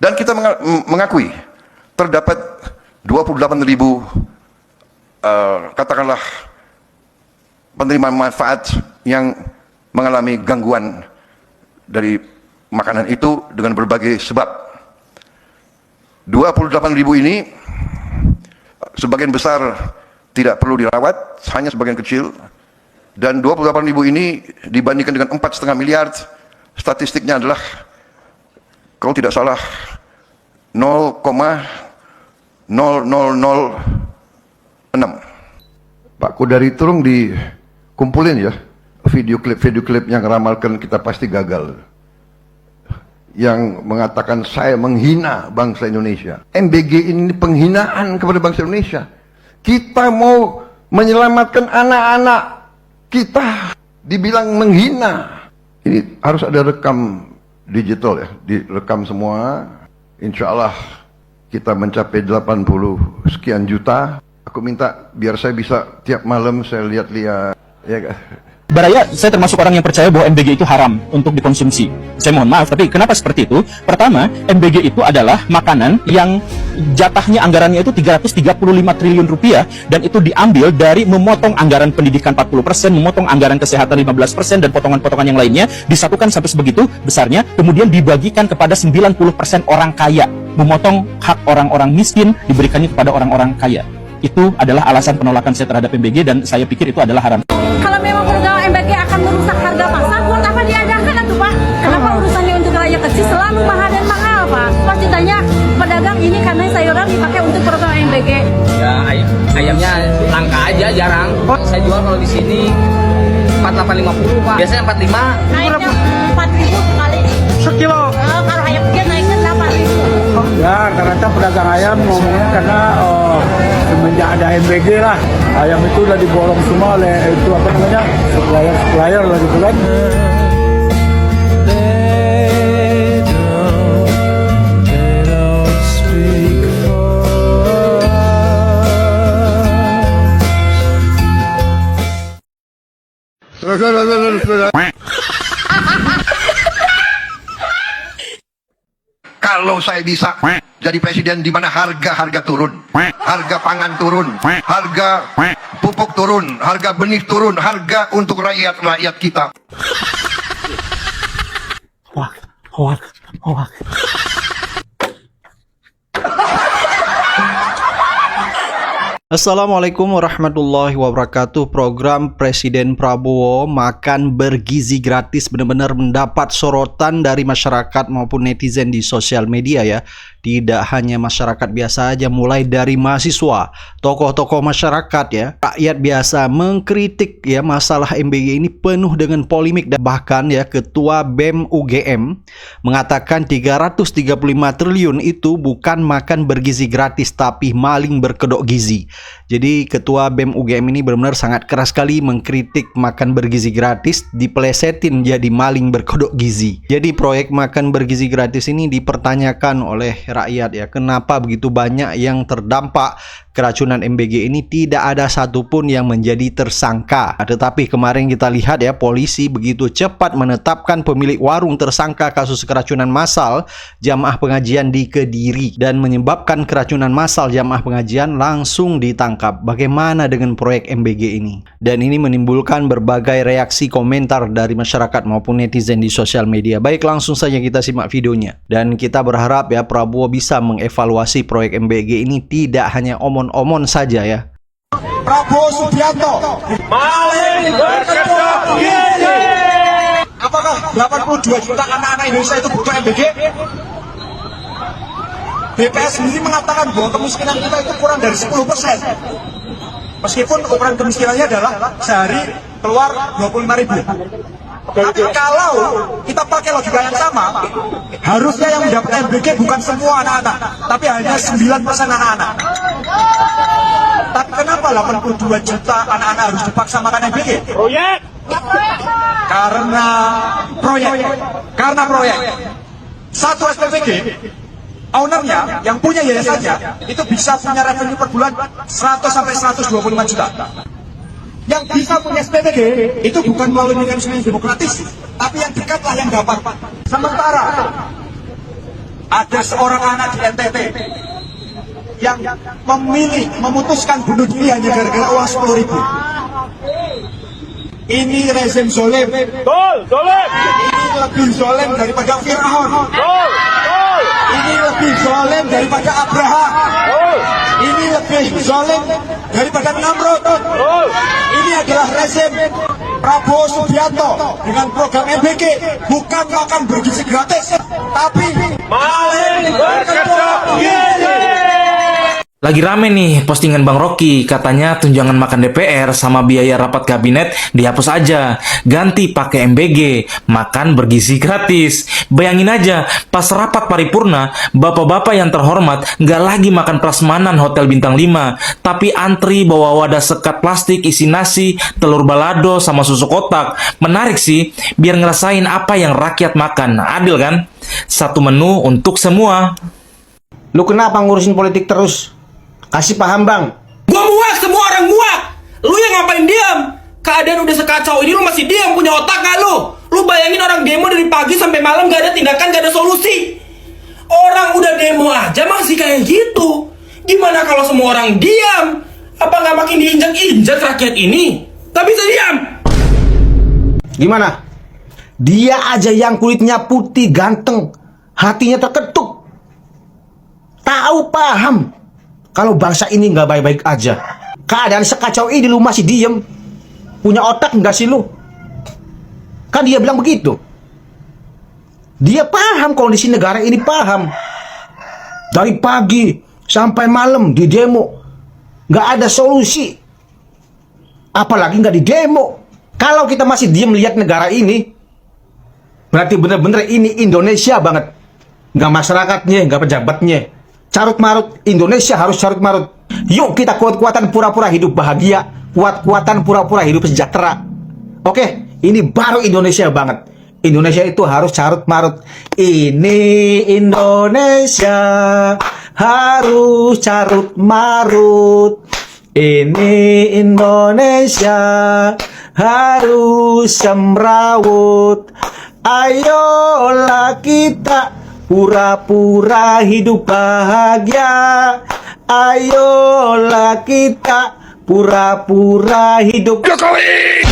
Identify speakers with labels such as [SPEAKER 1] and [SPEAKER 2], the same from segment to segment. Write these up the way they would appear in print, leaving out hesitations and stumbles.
[SPEAKER 1] Dan kita mengakui terdapat 28.000 katakanlah penerima manfaat yang mengalami gangguan dari makanan itu dengan berbagai sebab. 28.000 ini sebagian besar tidak perlu dirawat, hanya sebagian kecil. Dan 28.000 ini dibandingkan dengan 4,5 miliar, statistiknya adalah kalau tidak salah 0,0006. Pak Kodari, tolong dikumpulin ya video klip yang ramalkan kita pasti gagal, yang mengatakan saya menghina bangsa Indonesia. MBG ini penghinaan kepada bangsa Indonesia. Kita mau menyelamatkan anak-anak kita, dibilang menghina. Ini harus ada rekam digital ya, direkam semua. Insya Allah kita mencapai 80 sekian juta. Aku minta biar saya bisa tiap malam saya lihat-lihat ya.
[SPEAKER 2] Baraya, saya termasuk orang yang percaya bahwa MBG itu haram untuk dikonsumsi. Saya mohon maaf, tapi kenapa seperti itu? Pertama, MBG itu adalah makanan yang jatahnya anggarannya itu 335 triliun rupiah, dan itu diambil dari memotong anggaran pendidikan 40%, memotong anggaran kesehatan 15%, dan potongan-potongan yang lainnya, disatukan sampai sebegitu besarnya, kemudian dibagikan kepada 90% orang kaya. Memotong hak orang-orang miskin, diberikannya kepada orang-orang kaya. Itu adalah alasan penolakan saya terhadap MBG, dan saya pikir itu adalah haram.
[SPEAKER 3] Kalau memang program MBG akan merusak harga pasar, buat apa diadakan itu Pak? Kenapa urusannya untuk rakyat kecil selalu mahal dan mahal Pak? Pasti tanya pedagang ini karena sayuran dipakai untuk program MBG.
[SPEAKER 4] Ya ayamnya langka aja, jarang. Saya jual kalau di sini 4850 Pak. Biasanya 45.
[SPEAKER 3] Naiknya 4.000 sekali.
[SPEAKER 4] Sekilo.
[SPEAKER 3] Kalau ayam dia naiknya 8.000.
[SPEAKER 5] Ya, rata-rata pedagang ayam ngomongnya karena semenjak ada MBG lah, ayam itu udah diborong semua oleh itu apa namanya, supplier lah gitu kan.
[SPEAKER 1] Kalau saya bisa jadi presiden di mana harga turun, harga pangan turun, harga pupuk turun, harga benih turun, harga untuk rakyat kita.
[SPEAKER 2] Hoak.
[SPEAKER 6] Assalamualaikum warahmatullahi wabarakatuh. Program Presiden Prabowo makan bergizi gratis benar-benar mendapat sorotan dari masyarakat maupun netizen di sosial media ya. Tidak hanya masyarakat biasa aja, mulai dari mahasiswa, tokoh-tokoh masyarakat ya, rakyat biasa mengkritik ya masalah MBG ini penuh dengan polemik, dan bahkan ya Ketua BEM UGM mengatakan 335 triliun itu bukan makan bergizi gratis tapi maling berkedok gizi. Jadi Ketua BEM UGM ini benar-benar sangat keras sekali mengkritik makan bergizi gratis dipelesetin jadi maling berkedok gizi. Jadi proyek makan bergizi gratis ini dipertanyakan oleh rakyat ya, kenapa begitu banyak yang terdampak keracunan MBG ini, tidak ada satupun yang menjadi tersangka. Tetapi kemarin kita lihat ya, polisi begitu cepat menetapkan pemilik warung tersangka kasus keracunan massal jamaah pengajian di Kediri, dan menyebabkan keracunan massal jamaah pengajian langsung ditangkap. Bagaimana dengan proyek MBG ini? Dan ini menimbulkan berbagai reaksi komentar dari masyarakat maupun netizen di sosial media. Baik, langsung saja kita simak videonya. Dan kita berharap ya Prabowo bisa mengevaluasi proyek MBG ini tidak hanya omon-omon saja ya.
[SPEAKER 5] Prabowo Subianto maling berkedok gizi. Apakah 82 juta anak-anak Indonesia itu butuh MBG? BPS sendiri mengatakan bahwa kemiskinan kita itu kurang dari 10%. Meskipun ukuran kemiskinannya adalah sehari keluar 25.000. Tapi kalau kita pakai logika yang sama, harusnya yang mendapat MBG bukan semua anak-anak, tapi hanya 9% anak-anak. Tapi kenapa 82 juta anak-anak harus dipaksa makan MBG? Proyek! Karena proyek. Satu SPBG, ownernya yang punya yayasannya itu bisa punya revenue per bulan 100 sampai 125 juta. Yang bisa punya SPBG itu bukan melalui mekanisme yang demokratis, tapi yang dekatlah yang dapat. Sementara ada seorang anak di NTT yang memutuskan bunuh diri hanya gara-gara uang 10.000. Ini rezim zolim. Ini lebih zolim daripada Fir'aun. Ini lebih zolim daripada Abraham. Ini lebih zolim daripada Namrud. Ini adalah rezim Prabowo Subianto dengan program MBG, bukan makan bergizi gratis, tapi maling berkedok gizi.
[SPEAKER 7] Lagi rame nih postingan Bang Rocky, katanya tunjangan makan DPR sama biaya rapat kabinet dihapus aja, ganti pakai MBG, makan bergizi gratis. Bayangin aja, pas rapat paripurna, bapak-bapak yang terhormat nggak lagi makan prasmanan hotel bintang 5, tapi antri bawa wadah sekat plastik isi nasi, telur balado, sama susu kotak. Menarik sih, biar ngerasain apa yang rakyat makan. Adil kan? Satu menu untuk semua.
[SPEAKER 8] Lu kenapa ngurusin politik terus? Kasih paham bang.
[SPEAKER 9] Gua muak, semua orang muak. Lu yang ngapain diam? Keadaan udah sekacau ini lu masih diam, punya otak gak lu? Lu bayangin orang demo dari pagi sampai malam gak ada tindakan, gak ada solusi. Orang udah demo aja masih kayak gitu. Gimana kalau semua orang diam? Apa gak makin diinjak-injak rakyat ini? Tak bisa diam.
[SPEAKER 8] Gimana? Dia aja yang kulitnya putih, ganteng, hatinya terketuk, tahu paham kalau bangsa ini nggak baik-baik aja. Keadaan sekacau ini lu masih diem. Punya otak nggak sih lu? Kan dia bilang begitu. Dia paham kondisi negara ini, paham. Dari pagi sampai malam di demo, nggak ada solusi. Apalagi nggak di demo. Kalau kita masih diem lihat negara ini, berarti bener-bener ini Indonesia banget. Nggak masyarakatnya, nggak pejabatnya. Carut marut, Indonesia harus carut marut. Yuk kita kuat-kuatan pura-pura hidup bahagia, kuat-kuatan pura-pura hidup sejahtera. Oke, ini baru Indonesia banget. Indonesia itu harus carut marut. Ini Indonesia harus carut marut. Ini Indonesia harus semrawut. Ayolah kita pura-pura hidup bahagia. Ayolah kita pura-pura hidup Jokowi.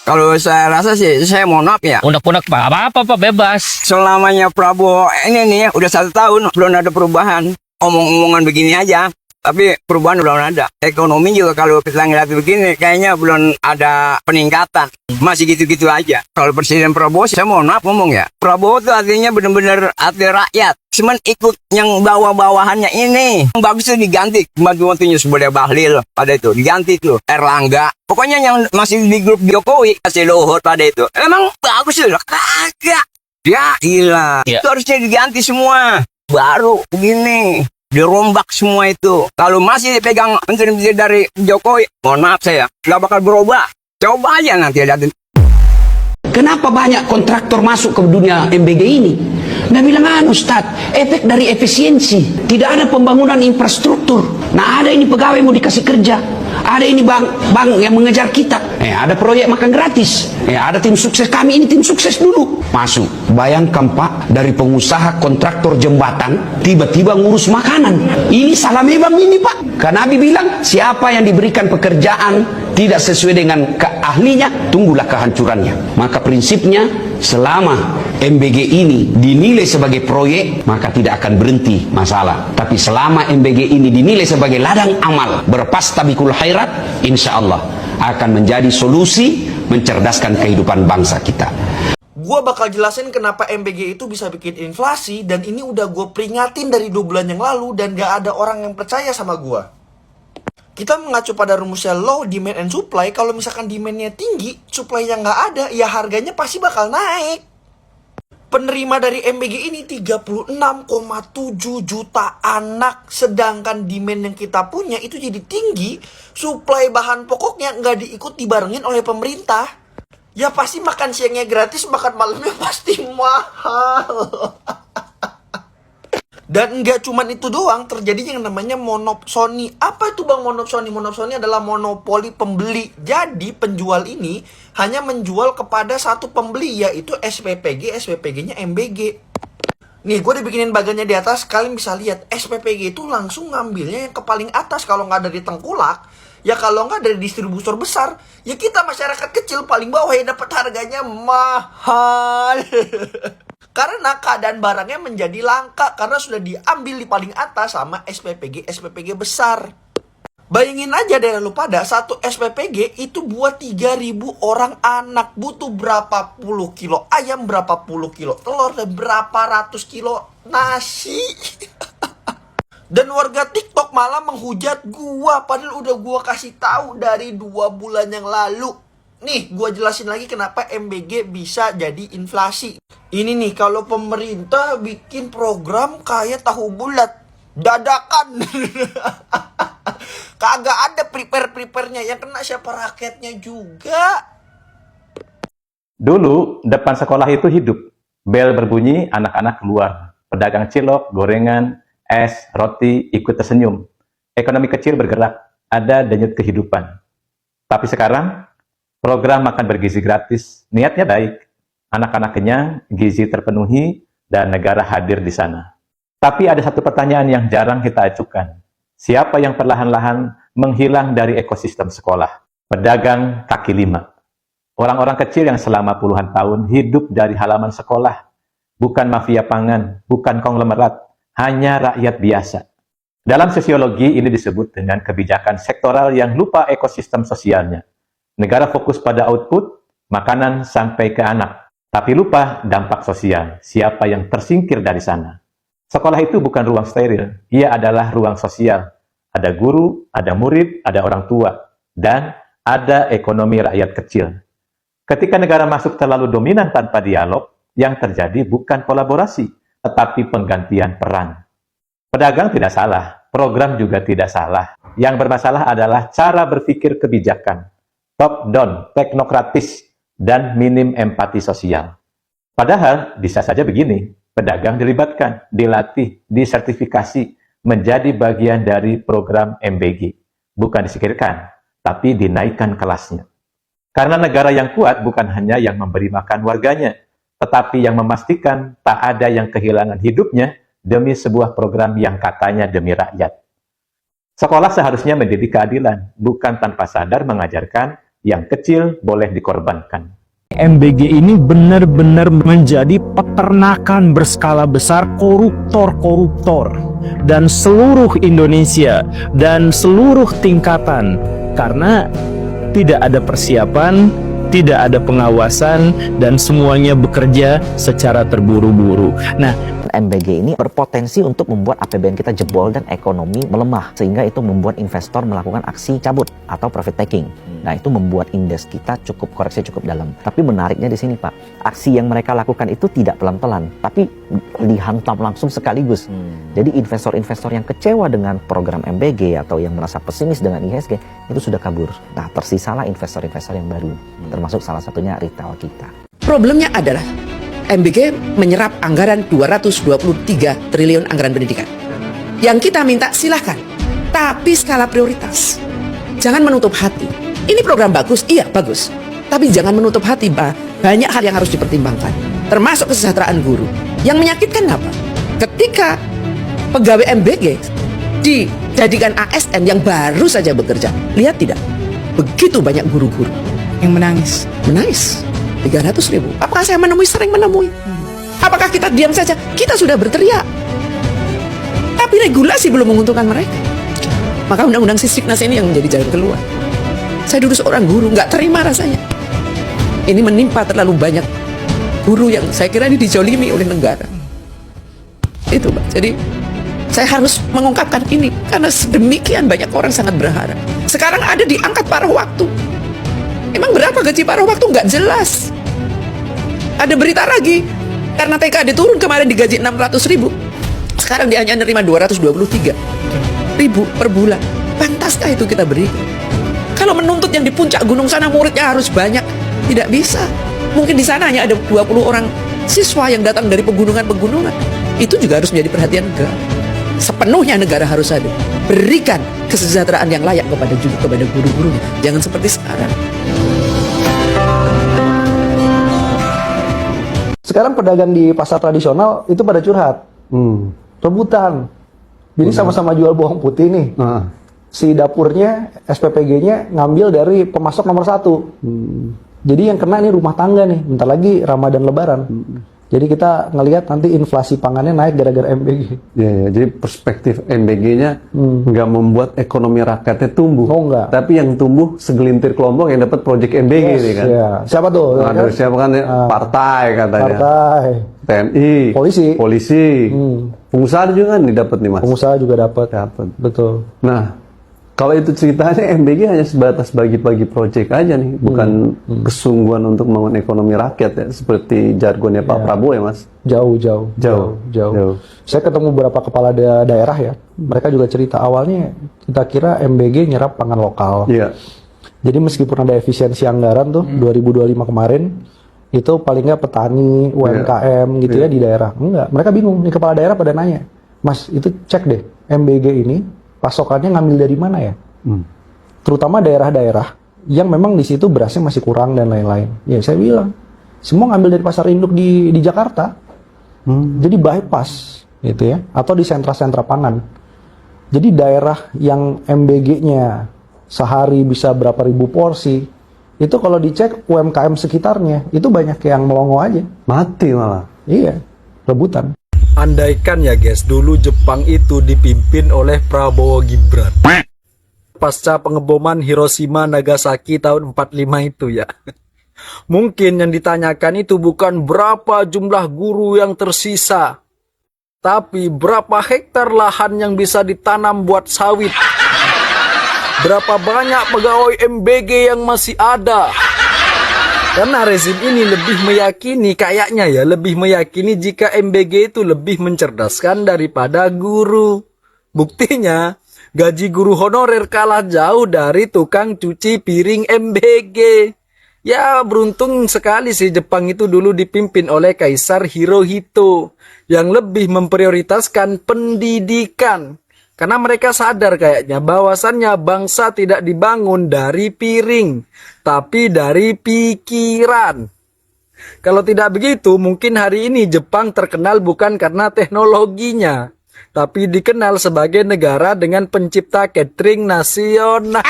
[SPEAKER 10] Kalau saya rasa sih, saya mohon maaf ya.
[SPEAKER 4] Unek-unek apa-apa bebas.
[SPEAKER 10] Selamanya Prabowo ini nih udah 1 tahun belum ada perubahan. Omong-omongan begini aja. Tapi perubahan belum ada. Ekonomi juga kalau kita ngeliat begini kayaknya belum ada peningkatan. Masih gitu-gitu aja. Kalau Presiden Prabowo, saya mohon maaf ngomong ya. Prabowo tuh artinya bener-bener hati rakyat. Cuman ikut yang bawah-bawahannya ini. Yang bagus tuh diganti. Bantu-bantunya sebagai Bahlil pada itu. Diganti tuh. Erlangga. Pokoknya yang masih di grup Jokowi. Kasih Luhut pada itu. Emang bagus tuh. Kagak. Ya gila.
[SPEAKER 4] Ya.
[SPEAKER 10] Itu harusnya diganti semua. Baru begini. Dirombak semua itu. Kalau masih dipegang menteri-menteri dari Jokowi, mohon maaf saya, nggak bakal berubah. Coba aja nanti lihatin.
[SPEAKER 11] Kenapa banyak kontraktor masuk ke dunia MBG ini? Nah bilang Ustadz, efek dari efisiensi. Tidak ada pembangunan infrastruktur. Nah ada ini pegawai mau dikasih kerja. Ada ini bank yang mengejar kita. Ada proyek makan gratis. Ada tim sukses, kami ini tim sukses dulu. Masuk. Bayangkan Pak, dari pengusaha kontraktor jembatan, tiba-tiba ngurus makanan. Ini salah memang ini Pak. Karena Nabi bilang, siapa yang diberikan pekerjaan tidak sesuai dengan keahlinya, tunggulah kehancurannya. Maka prinsipnya, selama MBG ini dinilai sebagai proyek, maka tidak akan berhenti masalah. Tapi selama MBG ini dinilai sebagai ladang amal, berpastabikul khairat, insya Allah akan menjadi solusi mencerdaskan kehidupan bangsa kita.
[SPEAKER 12] Gue bakal jelasin kenapa MBG itu bisa bikin inflasi, dan ini udah gue peringatin dari 2 bulan yang lalu dan gak ada orang yang percaya sama gue. Kita mengacu pada rumusnya low demand and supply. Kalau misalkan demandnya tinggi, supply-nya nggak ada, ya harganya pasti bakal naik. Penerima dari MBG ini 36,7 juta anak. Sedangkan demand yang kita punya itu jadi tinggi. Supply bahan pokoknya nggak diikut dibarengin oleh pemerintah. Ya pasti makan siangnya gratis, makan malamnya pasti mahal. Dan nggak cuman itu doang, terjadi yang namanya monopsoni. Apa itu bang monopsoni? Monopsoni adalah monopoli pembeli. Jadi penjual ini hanya menjual kepada satu pembeli, yaitu SPPG, SPPG-nya MBG. Nih, gue dibikinin bagannya di atas, kalian bisa lihat SPPG itu langsung ngambilnya yang ke paling atas. Kalau nggak dari tengkulak, ya kalau nggak dari distributor besar, ya kita masyarakat kecil paling bawah ya dapat harganya mahal. Karena keadaan barangnya menjadi langka karena sudah diambil di paling atas sama SPPG besar. Bayangin aja deh lu pada, satu SPPG itu buat 3.000 orang anak. Butuh berapa puluh kilo ayam, berapa puluh kilo telur, dan berapa ratus kilo nasi. Dan warga TikTok malah menghujat gua, padahal udah gua kasih tahu dari 2 bulan yang lalu. Nih, gua jelasin lagi kenapa MBG bisa jadi inflasi. Ini nih, kalau pemerintah bikin program kayak tahu bulat, dadakan. Kagak ada prepare-nya, yang kena siapa, rakyatnya juga.
[SPEAKER 13] Dulu, depan sekolah itu hidup. Bel berbunyi, anak-anak keluar. Pedagang cilok, gorengan, es, roti, ikut tersenyum. Ekonomi kecil bergerak, ada denyut kehidupan. Tapi sekarang, program makan bergizi gratis, niatnya baik. Anak-anak kenyang, gizi terpenuhi, dan negara hadir di sana. Tapi ada satu pertanyaan yang jarang kita ajukan. Siapa yang perlahan-lahan menghilang dari ekosistem sekolah? Pedagang kaki lima. Orang-orang kecil yang selama puluhan tahun hidup dari halaman sekolah. Bukan mafia pangan, bukan konglomerat, hanya rakyat biasa. Dalam sosiologi ini disebut dengan kebijakan sektoral yang lupa ekosistem sosialnya. Negara fokus pada output, makanan sampai ke anak. Tapi lupa dampak sosial, siapa yang tersingkir dari sana. Sekolah itu bukan ruang steril, ia adalah ruang sosial. Ada guru, ada murid, ada orang tua, dan ada ekonomi rakyat kecil. Ketika negara masuk terlalu dominan tanpa dialog, yang terjadi bukan kolaborasi, tetapi penggantian peran. Pedagang tidak salah, program juga tidak salah. Yang bermasalah adalah cara berpikir kebijakan, top-down, teknokratis, dan minim empati sosial. Padahal bisa saja begini, pedagang dilibatkan, dilatih, disertifikasi, menjadi bagian dari program MBG. Bukan disingkirkan, tapi dinaikkan kelasnya. Karena negara yang kuat bukan hanya yang memberi makan warganya, tetapi yang memastikan tak ada yang kehilangan hidupnya demi sebuah program yang katanya demi rakyat. Sekolah seharusnya mendidik keadilan, bukan tanpa sadar mengajarkan yang kecil boleh dikorbankan.
[SPEAKER 2] MBG ini benar-benar menjadi peternakan berskala besar koruptor-koruptor dan seluruh Indonesia dan seluruh tingkatan, karena tidak ada persiapan, tidak ada pengawasan, dan semuanya bekerja secara terburu-buru. Nah,
[SPEAKER 14] MBG ini berpotensi untuk membuat APBN kita jebol dan ekonomi melemah, sehingga itu membuat investor melakukan aksi cabut atau profit taking. Nah, itu membuat indeks kita koreksi cukup dalam. Tapi menariknya di sini, Pak, aksi yang mereka lakukan itu tidak pelan-pelan, tapi dihantam langsung sekaligus. Jadi investor-investor yang kecewa dengan program MBG atau yang merasa pesimis dengan IHSG itu sudah kabur. Nah, tersisalah investor-investor yang baru, termasuk salah satunya retail kita.
[SPEAKER 11] Problemnya adalah MBG menyerap anggaran 223 triliun anggaran pendidikan. Yang kita minta silahkan, tapi skala prioritas. Jangan menutup hati. Ini program bagus, iya bagus. Tapi jangan menutup hati, Pak. Banyak hal yang harus dipertimbangkan, termasuk kesejahteraan guru. Yang menyakitkan apa? Ketika pegawai MBG dijadikan ASN yang baru saja bekerja, lihat tidak? Begitu banyak guru-guru yang menangis. 300.000. Apakah saya sering menemui? Apakah kita diam saja? Kita sudah berteriak. Tapi regulasi belum menguntungkan mereka. Maka undang-undang Sisiknas ini yang menjadi jalan keluar. Saya dulu seorang guru, nggak terima rasanya. Ini menimpa terlalu banyak guru yang saya kira ini dijolimi oleh negara. Itu, Pak. Jadi saya harus mengungkapkan ini karena sedemikian banyak orang sangat berharap. Sekarang ada diangkat paruh waktu. Emang berapa gaji paruh waktu? Nggak jelas. Ada berita lagi, karena TKD turun kemarin digaji 600.000. Sekarang dia hanya menerima 223.000 per bulan. Pantaskah itu kita beri? Kalau menuntut yang di puncak gunung sana muridnya harus banyak, tidak bisa. Mungkin di sana hanya ada 20 orang siswa yang datang dari pegunungan-pegunungan. Itu juga harus menjadi perhatian negara. Sepenuhnya negara harus hadir. Berikan kesejahteraan yang layak kepada guru-gurunya. Jangan seperti sekarang.
[SPEAKER 15] Sekarang pedagang di pasar tradisional itu pada curhat, rebutan. Jadi sama-sama jual bawang putih nih. Si dapurnya, SPPG-nya ngambil dari pemasok nomor 1. Jadi yang kena nih rumah tangga nih. Bentar lagi Ramadan Lebaran. Jadi kita ngelihat nanti inflasi pangannya naik gara-gara MBG.
[SPEAKER 16] Ya, jadi perspektif MBG-nya nggak membuat ekonomi rakyatnya tumbuh.
[SPEAKER 15] Oh, enggak.
[SPEAKER 16] Tapi yang tumbuh segelintir kelompok yang dapat proyek MBG ini kan.
[SPEAKER 15] Ya. Siapa tuh?
[SPEAKER 16] Aduh, siapa kan? Partai katanya.
[SPEAKER 15] Partai.
[SPEAKER 16] TNI. Polisi. Pengusaha juga kan didapat nih, Mas.
[SPEAKER 15] Pengusaha juga dapat. Betul.
[SPEAKER 16] Nah, kalau itu ceritanya MBG hanya sebatas bagi-bagi proyek aja nih, bukan kesungguhan untuk membangun ekonomi rakyat ya, seperti jargonnya Pak Prabowo ya, Mas.
[SPEAKER 15] Jauh. Saya ketemu beberapa kepala daerah ya, mereka juga cerita awalnya kita kira MBG nyerap pangan lokal.
[SPEAKER 16] Iya.
[SPEAKER 15] Jadi meskipun ada efisiensi anggaran tuh 2025 kemarin, itu paling nggak petani, UMKM gitu ya di daerah. Enggak, mereka bingung. Nih kepala daerah pada nanya, Mas itu cek deh MBG ini pasokannya ngambil dari mana ya? Terutama daerah-daerah yang memang di situ berasnya masih kurang dan lain-lain. Ya saya bilang, semua ngambil dari pasar induk di Jakarta. Jadi bypass gitu ya, atau di sentra-sentra pangan. Jadi daerah yang MBG-nya sehari bisa berapa ribu porsi, itu kalau dicek UMKM sekitarnya, itu banyak yang melongo aja.
[SPEAKER 16] Mati malah.
[SPEAKER 15] Iya, rebutan.
[SPEAKER 17] Andaikan ya guys, dulu Jepang itu dipimpin oleh Prabowo Gibran. Pasca pengeboman Hiroshima Nagasaki tahun 45 itu ya. Mungkin yang ditanyakan itu bukan berapa jumlah guru yang tersisa, tapi berapa hektar lahan yang bisa ditanam buat sawit. Berapa banyak pegawai MBG yang masih ada. Karena rezim ini lebih meyakini, kayaknya ya, lebih meyakini jika MBG itu lebih mencerdaskan daripada guru. Buktinya, gaji guru honorer kalah jauh dari tukang cuci piring MBG. Ya, beruntung sekali sih Jepang itu dulu dipimpin oleh Kaisar Hirohito yang lebih memprioritaskan pendidikan. Karena mereka sadar kayaknya bahwasannya bangsa tidak dibangun dari piring, tapi dari pikiran. Kalau tidak begitu, mungkin hari ini Jepang terkenal bukan karena teknologinya, tapi dikenal sebagai negara dengan pencipta catering nasional.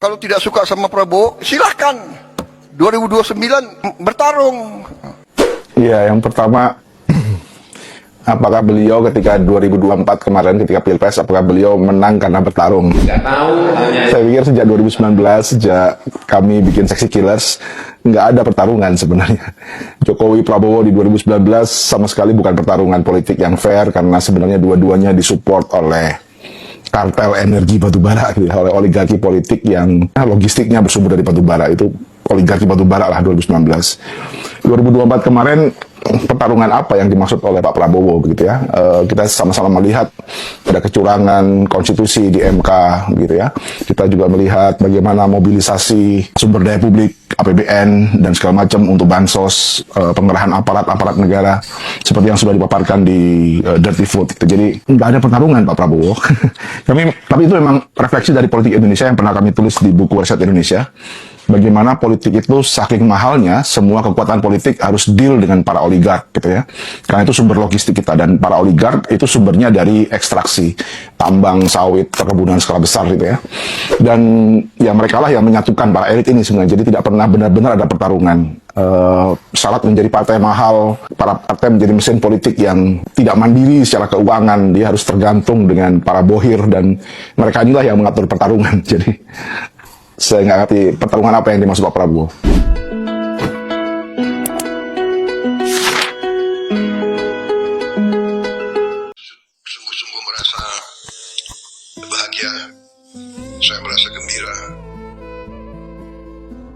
[SPEAKER 1] Kalau tidak suka sama Prabowo, silahkan 2029 bertarung.
[SPEAKER 18] Iya, yang pertama, apakah beliau ketika 2024 kemarin ketika Pilpres, apakah beliau menang karena bertarung? Nggak tahu. Saya pikir sejak 2019, sejak kami bikin Seksi Killers, nggak ada pertarungan sebenarnya. Jokowi Prabowo di 2019 sama sekali bukan pertarungan politik yang fair, karena sebenarnya dua-duanya disupport oleh kartel energi batubara, gitu, oleh oligarki politik yang logistiknya bersumber dari batubara. Itu oligarki batubara lah 2019. 2024 kemarin pertarungan apa yang dimaksud oleh Pak Prabowo begitu ya. Kita sama-sama melihat ada kecurangan konstitusi di MK gitu ya. Kita juga melihat bagaimana mobilisasi sumber daya publik, APBN dan segala macam untuk bansos, pengerahan aparat negara seperti yang sudah dipaparkan di Dirty Vote gitu. Jadi nggak ada pertarungan Pak Prabowo. Tapi itu memang refleksi dari politik Indonesia yang pernah kami tulis di buku Website Indonesia. Bagaimana politik itu saking mahalnya, semua kekuatan politik harus deal dengan para oligark gitu ya. Karena itu sumber logistik kita, dan para oligark itu sumbernya dari ekstraksi, tambang, sawit, perkebunan skala besar gitu ya. Dan ya mereka lah yang menyatukan para elit ini sebenarnya. Jadi tidak pernah benar-benar ada pertarungan. Syarat menjadi partai mahal, para partai menjadi mesin politik yang tidak mandiri secara keuangan, dia harus tergantung dengan para bohir, dan mereka inilah yang mengatur pertarungan. Jadi saya nggak ngerti pertarungan apa yang dimaksud Pak Prabowo.
[SPEAKER 1] Sungguh-sungguh merasa bahagia, saya merasa gembira,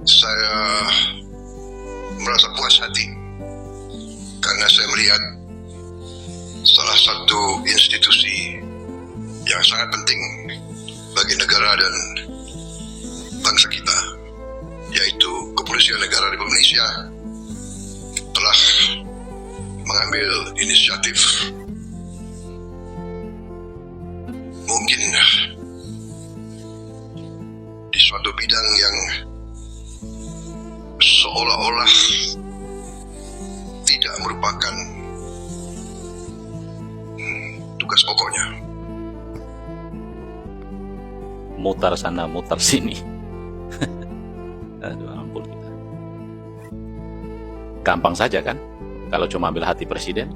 [SPEAKER 1] saya merasa puas hati karena saya melihat salah satu institusi yang sangat penting bagi negara dan bangsa kita, yaitu Kepolisian Negara Republik Indonesia, telah mengambil inisiatif. Mungkin di suatu bidang yang seolah-olah tidak merupakan tugas pokoknya.
[SPEAKER 19] Mutar sana, mutar sini. Aduh, ampun kita. Gampang saja kan? Kalau cuma ambil hati presiden,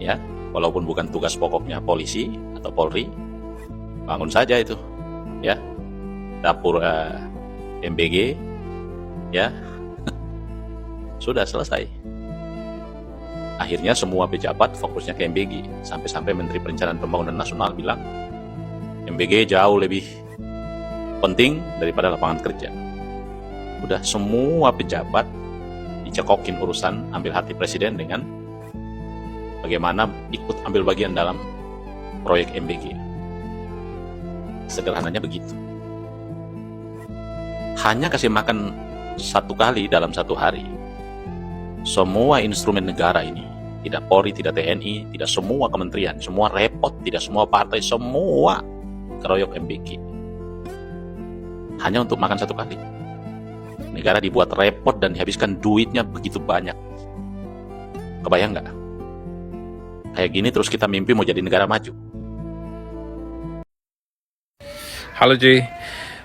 [SPEAKER 19] ya, walaupun bukan tugas pokoknya polisi atau Polri, bangun saja itu, ya, dapur MBG, ya, sudah selesai. Akhirnya semua pejabat fokusnya ke MBG, sampai-sampai Menteri Perencanaan Pembangunan Nasional bilang MBG jauh lebih penting daripada lapangan kerja. Udah semua pejabat dicekokin urusan ambil hati presiden dengan bagaimana ikut ambil bagian dalam proyek MBG. Sederhananya begitu. Hanya kasih makan satu kali dalam satu hari, semua instrumen negara ini, tidak Polri, tidak TNI, tidak semua kementerian, semua repot, tidak semua partai, semua keroyok MBG. Hanya untuk makan satu kali. Negara dibuat repot dan dihabiskan duitnya begitu banyak. Kebayang nggak? Kayak gini terus kita mimpi mau jadi negara maju.
[SPEAKER 20] Halo cuy,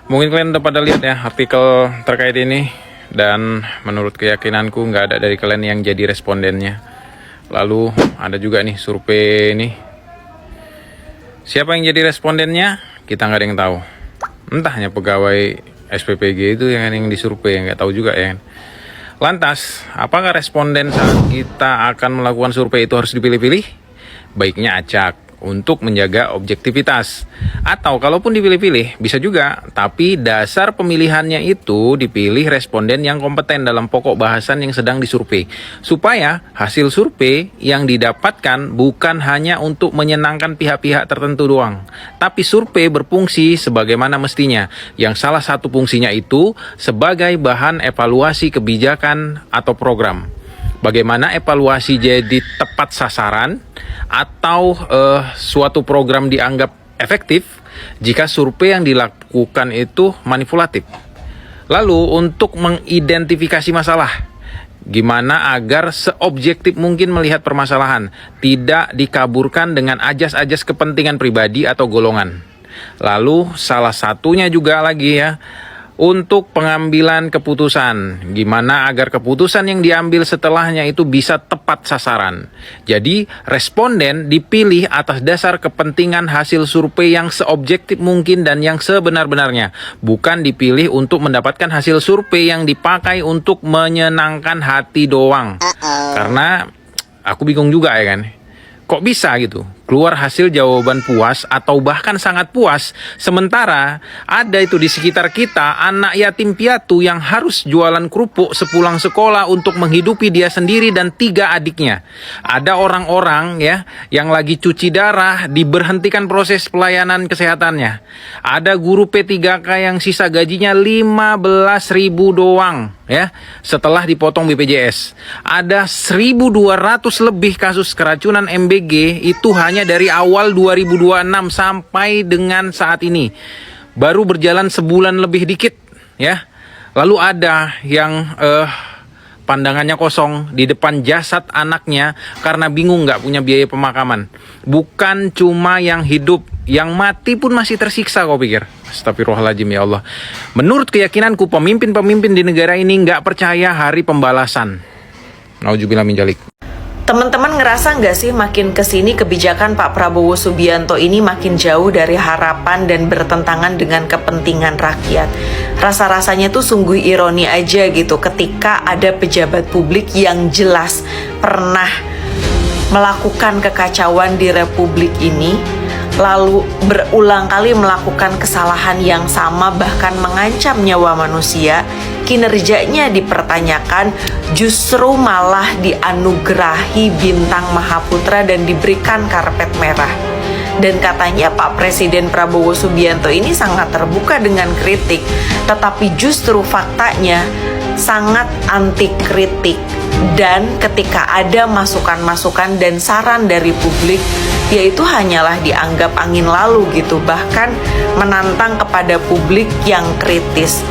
[SPEAKER 20] mungkin kalian udah pada lihat ya artikel terkait ini. Dan menurut keyakinanku nggak ada dari kalian yang jadi respondennya. Lalu ada juga nih survei ini. Siapa yang jadi respondennya? Kita nggak ada yang tahu. Entah hanya pegawai SPPG itu yang disurvei, yang nggak tahu juga ya. Lantas, apakah responden saat kita akan melakukan survei itu harus dipilih-pilih? Baiknya acak untuk menjaga objektivitas. Atau kalaupun dipilih-pilih, bisa juga, tapi dasar pemilihannya itu dipilih responden yang kompeten dalam pokok bahasan yang sedang disurvei. Supaya hasil survei yang didapatkan bukan hanya untuk menyenangkan pihak-pihak tertentu doang, tapi survei berfungsi sebagaimana mestinya, yang salah satu fungsinya itu sebagai bahan evaluasi kebijakan atau program. Bagaimana evaluasi jadi tepat sasaran atau suatu program dianggap efektif jika survei yang dilakukan itu manipulatif. Lalu untuk mengidentifikasi masalah, gimana agar seobjektif mungkin melihat permasalahan, tidak dikaburkan dengan ajas-ajas kepentingan pribadi atau golongan. Lalu salah satunya juga lagi ya, untuk pengambilan keputusan, gimana agar keputusan yang diambil setelahnya itu bisa tepat sasaran. Jadi responden dipilih atas dasar kepentingan hasil survei yang seobjektif mungkin dan yang sebenar-benarnya, bukan dipilih untuk mendapatkan hasil survei yang dipakai untuk menyenangkan hati doang. Karena aku bingung juga ya kan, kok bisa gitu keluar hasil jawaban puas atau bahkan sangat puas, sementara ada itu di sekitar kita anak yatim piatu yang harus jualan kerupuk sepulang sekolah untuk menghidupi dia sendiri dan 3 adiknya. Ada orang-orang ya yang lagi cuci darah diberhentikan proses pelayanan kesehatannya. Ada guru P3K yang sisa gajinya 15.000 doang ya setelah dipotong BPJS. Ada 1.200 lebih kasus keracunan MBG itu hanya dari awal 2026 sampai dengan saat ini. Baru berjalan sebulan lebih dikit ya. Lalu ada yang pandangannya kosong di depan jasad anaknya karena bingung nggak punya biaya pemakaman. Bukan cuma yang hidup, yang mati pun masih tersiksa kau pikir. Astagfirullahaladzim ya Allah. Menurut keyakinanku pemimpin-pemimpin di negara ini nggak percaya hari pembalasan. Nauzubillah min dzalik.
[SPEAKER 21] Teman-teman ngerasa nggak sih makin kesini kebijakan Pak Prabowo Subianto ini makin jauh dari harapan dan bertentangan dengan kepentingan rakyat? Rasa-rasanya tuh sungguh ironi aja gitu ketika ada pejabat publik yang jelas pernah melakukan kekacauan di Republik ini, lalu berulang kali melakukan kesalahan yang sama bahkan mengancam nyawa manusia, kinerjanya dipertanyakan, justru malah dianugerahi bintang Mahaputra dan diberikan karpet merah. Dan katanya Pak Presiden Prabowo Subianto ini sangat terbuka dengan kritik, tetapi justru faktanya sangat anti kritik. Dan ketika ada masukan-masukan dan saran dari publik, yaitu hanyalah dianggap angin lalu gitu, bahkan menantang kepada publik yang kritis.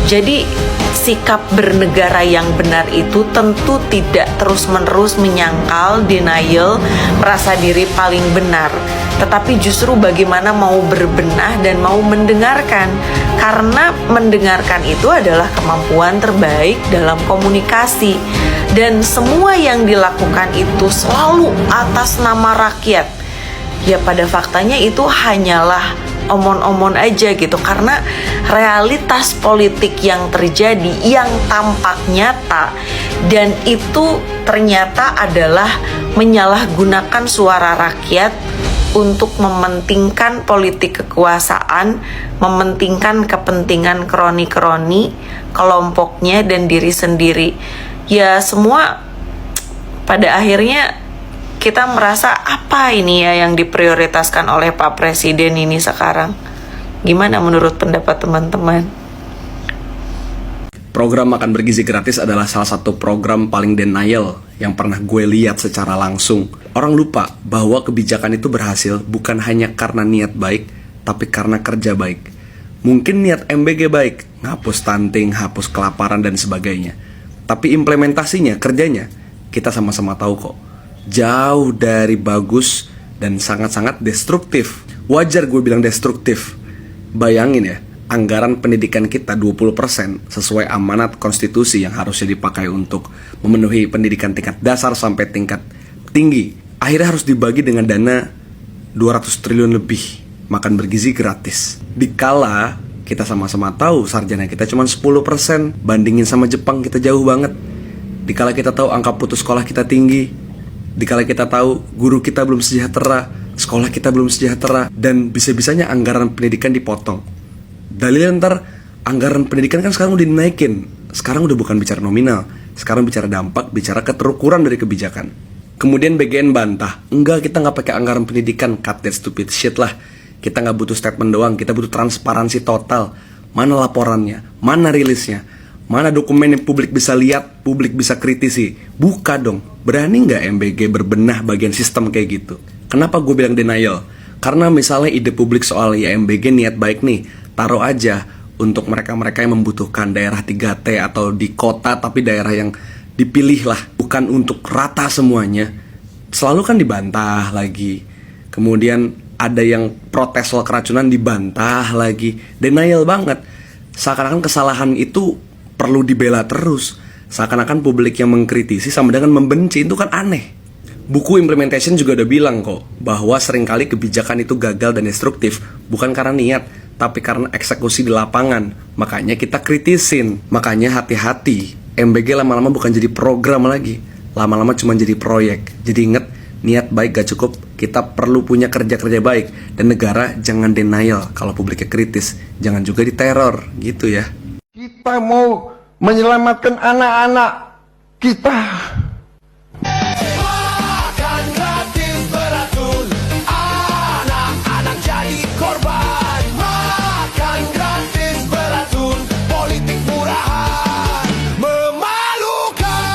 [SPEAKER 21] Jadi sikap bernegara yang benar itu tentu tidak terus-menerus menyangkal, denial, merasa diri paling benar, tetapi justru bagaimana mau berbenah dan mau mendengarkan, karena mendengarkan itu adalah kemampuan terbaik dalam komunikasi. Dan semua yang dilakukan itu selalu atas nama rakyat. Ya pada faktanya itu hanyalah omon-omon aja gitu, karena realitas politik yang terjadi yang tampak nyata dan itu ternyata adalah menyalahgunakan suara rakyat untuk mementingkan politik kekuasaan, mementingkan kepentingan kroni-kroni kelompoknya dan diri sendiri. Ya semua pada akhirnya kita merasa apa ini ya yang diprioritaskan oleh Pak Presiden ini sekarang. Gimana menurut pendapat teman-teman?
[SPEAKER 3] Program makan bergizi gratis adalah salah satu program paling denial yang pernah gue lihat secara langsung. Orang lupa bahwa kebijakan itu berhasil bukan hanya karena niat baik, tapi karena kerja baik. Mungkin niat MBG baik, ngapus stunting, hapus kelaparan dan sebagainya. Tapi implementasinya, kerjanya, kita sama-sama tahu kok. Jauh dari bagus dan sangat-sangat destruktif. Wajar gue bilang destruktif. Bayangin ya, anggaran pendidikan kita 20% sesuai amanat konstitusi yang harusnya dipakai untuk memenuhi pendidikan tingkat dasar sampai tingkat tinggi. Akhirnya harus dibagi dengan dana 200 triliun lebih makan bergizi gratis. Dikala kita sama-sama tahu sarjana kita cuma 10%, bandingin sama Jepang kita jauh banget. Dikala kita tahu angka putus sekolah kita tinggi, dikala kita tahu guru kita belum sejahtera, sekolah kita belum sejahtera, dan bisa-bisanya anggaran pendidikan dipotong. Dalilnya ntar anggaran pendidikan kan sekarang udah dinaikin. Sekarang udah bukan bicara nominal, sekarang bicara dampak, bicara keterukuran dari kebijakan. Kemudian BGN bantah, enggak, kita nggak pakai anggaran pendidikan, cut that stupid shit lah. Kita nggak butuh statement doang, kita butuh transparansi total. Mana laporannya, mana rilisnya, mana dokumen yang publik bisa lihat, publik bisa kritisi. Buka dong, berani nggak MBG berbenah bagian sistem kayak gitu? Kenapa gue bilang denial? Karena misalnya ide publik soal ya MBG niat baik nih, taruh aja untuk mereka-mereka yang membutuhkan daerah 3T atau di kota tapi daerah yang dipilih lah, bukan untuk rata semuanya. Selalu kan dibantah lagi. Kemudian ada yang protes soal keracunan dibantah lagi. Denial banget. Seakan-akan kesalahan itu perlu dibela terus. Seakan-akan publik yang mengkritisi sama dengan membenci, itu kan aneh. Buku implementation juga udah bilang kok bahwa seringkali kebijakan itu gagal dan destruktif bukan karena niat, tapi karena eksekusi di lapangan. Makanya kita kritisin. Makanya hati-hati, MBG lama-lama bukan jadi program lagi, lama-lama cuma jadi proyek. Jadi inget, niat baik gak cukup, kita perlu punya kerja-kerja baik. Dan negara jangan denial kalau publiknya kritis, jangan juga diteror gitu ya.
[SPEAKER 1] Kita mau menyelamatkan anak-anak kita.
[SPEAKER 22] Makan gratis beracun, anak-anak jadi korban. Makan gratis beracun, politik murahan memalukan.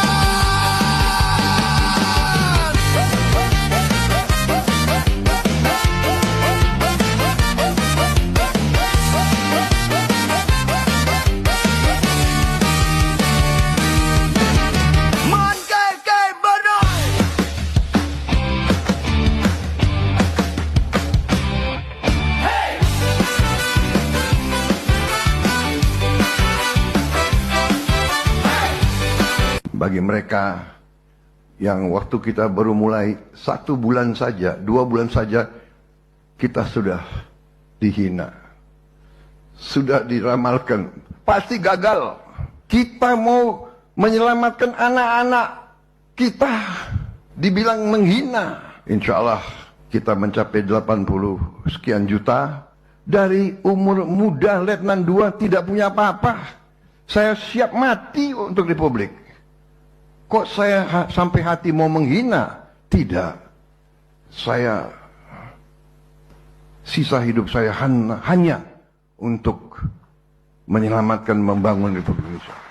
[SPEAKER 22] Man kay Bernard.
[SPEAKER 1] Bagi mereka yang waktu kita baru mulai 1 bulan saja, 2 bulan saja, kita sudah dihina, sudah diramalkan, pasti gagal. Kita mau menyelamatkan anak-anak kita, dibilang menghina. Insya Allah kita mencapai 80 sekian juta. Dari umur muda Letnan 2 tidak punya apa-apa. Saya siap mati untuk Republik. Kok saya sampai hati mau menghina? Tidak. Saya sisa hidup saya hanya untuk menyelamatkan, membangun Republik Indonesia.